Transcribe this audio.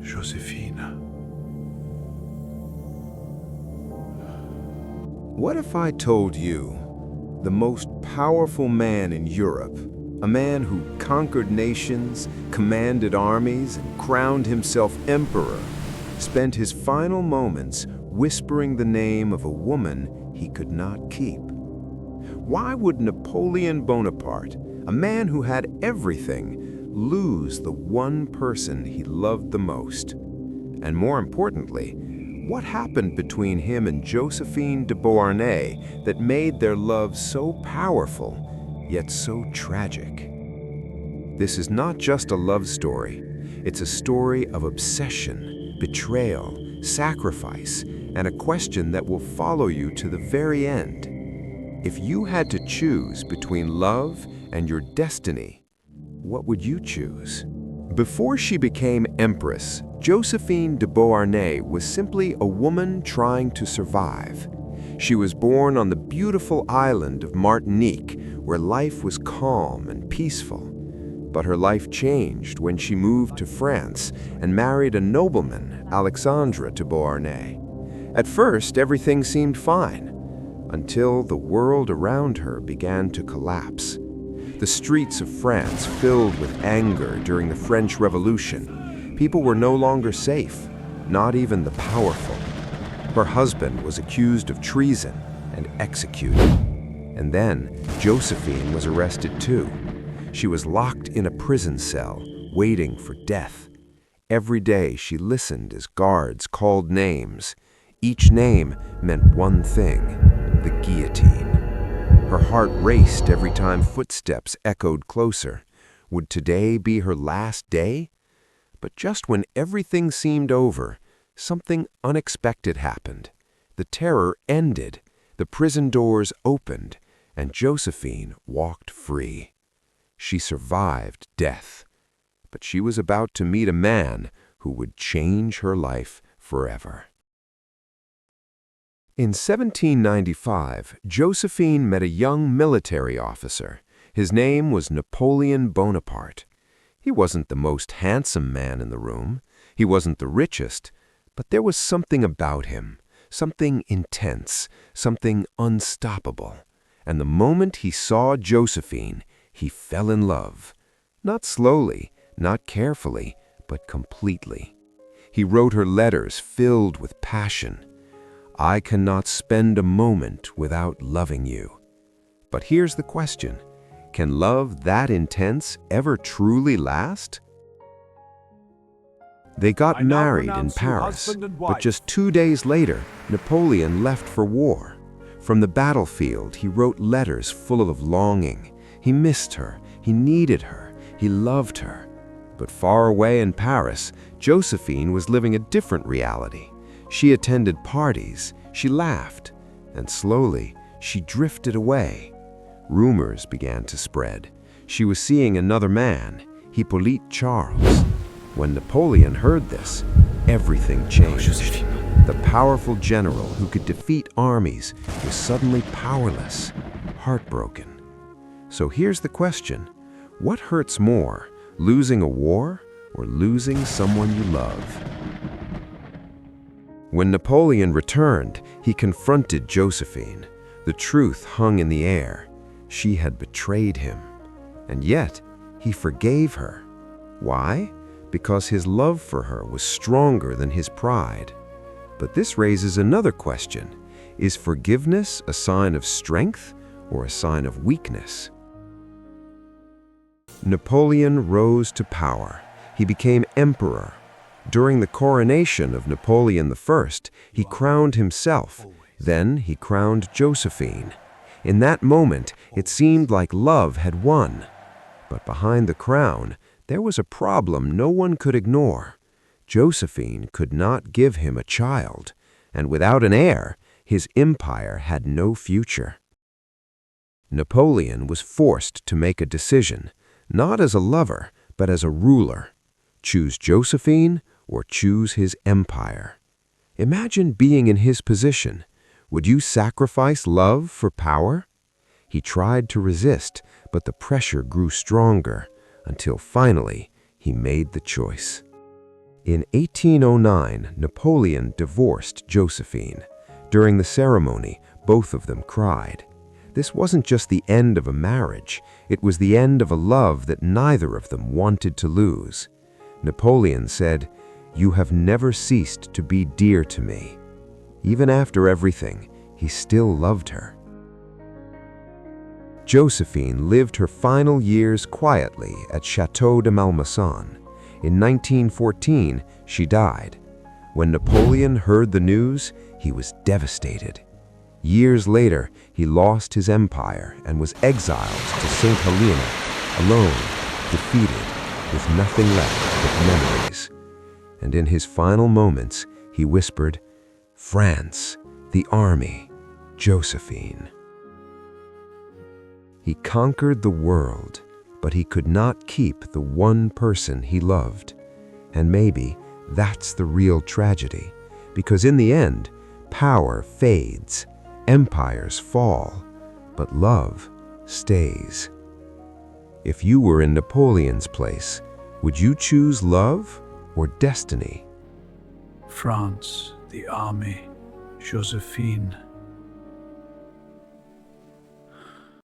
Joséphine. What if I told you the most powerful man in Europe, a man who conquered nations, commanded armies, and crowned himself emperor, spent his final moments whispering the name of a woman he could not keep? Why would Napoleon Bonaparte, a man who had everything, lose the one person he loved the most? And more importantly, what happened between him and Joséphine de Beauharnais that made their love so powerful, yet so tragic? This is not just a love story. It's a story of obsession, betrayal, sacrifice, and a question that will follow you to the very end. If you had to choose between love and your destiny, what would you choose? Before she became empress, Joséphine de Beauharnais was simply a woman trying to survive. She was born on the beautiful island of Martinique, where life was calm and peaceful. But her life changed when she moved to France and married a nobleman, Alexandre de Beauharnais. At first, everything seemed fine, until the world around her began to collapse. The streets of France filled with anger during the French Revolution. People were no longer safe, not even the powerful. Her husband was accused of treason and executed. And then Joséphine was arrested too. She was locked in a prison cell, waiting for death. Every day she listened as guards called names. Each name meant one thing: the guillotine. Her heart raced every time footsteps echoed closer. Would today be her last day? But just when everything seemed over, something unexpected happened. The terror ended, the prison doors opened, and Joséphine walked free. She survived death, but she was about to meet a man who would change her life forever. In 1795, Joséphine met a young military officer. His name was Napoleon Bonaparte. He wasn't the most handsome man in the room. He wasn't the richest, but there was something about him, something intense, something unstoppable. And the moment he saw Joséphine, he fell in love. Not slowly, not carefully, but completely. He wrote her letters filled with passion. "I cannot spend a moment without loving you." But here's the question: can love that intense ever truly last? They got married in Paris, but just 2 days later, Napoleon left for war. From the battlefield, he wrote letters full of longing. He missed her, he needed her, he loved her. But far away in Paris, Joséphine was living a different reality. She attended parties, she laughed, and slowly she drifted away. Rumors began to spread. She was seeing another man, Hippolyte Charles. When Napoleon heard this, everything changed. The powerful general who could defeat armies was suddenly powerless, heartbroken. So here's the question: what hurts more, losing a war or losing someone you love? When Napoleon returned, he confronted Joséphine. The truth hung in the air. She had betrayed him. And yet, he forgave her. Why? Because his love for her was stronger than his pride. But this raises another question. Is forgiveness a sign of strength or a sign of weakness? Napoleon rose to power. He became emperor. During the coronation of Napoleon I, he crowned himself. Then he crowned Joséphine. In that moment, it seemed like love had won. But behind the crown, there was a problem no one could ignore. Joséphine could not give him a child, and without an heir, his empire had no future. Napoleon was forced to make a decision, not as a lover, but as a ruler. Choose Joséphine or choose his empire. Imagine being in his position. Would you sacrifice love for power? He tried to resist, but the pressure grew stronger, until finally he made the choice. In 1809, Napoleon divorced Joséphine. During the ceremony, both of them cried. This wasn't just the end of a marriage, it was the end of a love that neither of them wanted to lose. Napoleon said, "You have never ceased to be dear to me." Even after everything, he still loved her. Joséphine lived her final years quietly at Château de Malmaison. In 1914, she died. When Napoleon heard the news, he was devastated. Years later, he lost his empire and was exiled to St. Helena, alone, defeated, with nothing left but memories. And in his final moments, he whispered, "France, the army, Joséphine." He conquered the world, but he could not keep the one person he loved. And maybe that's the real tragedy, because in the end, power fades, empires fall, but love stays. If you were in Napoleon's place, would you choose love or destiny? France, the army, Joséphine.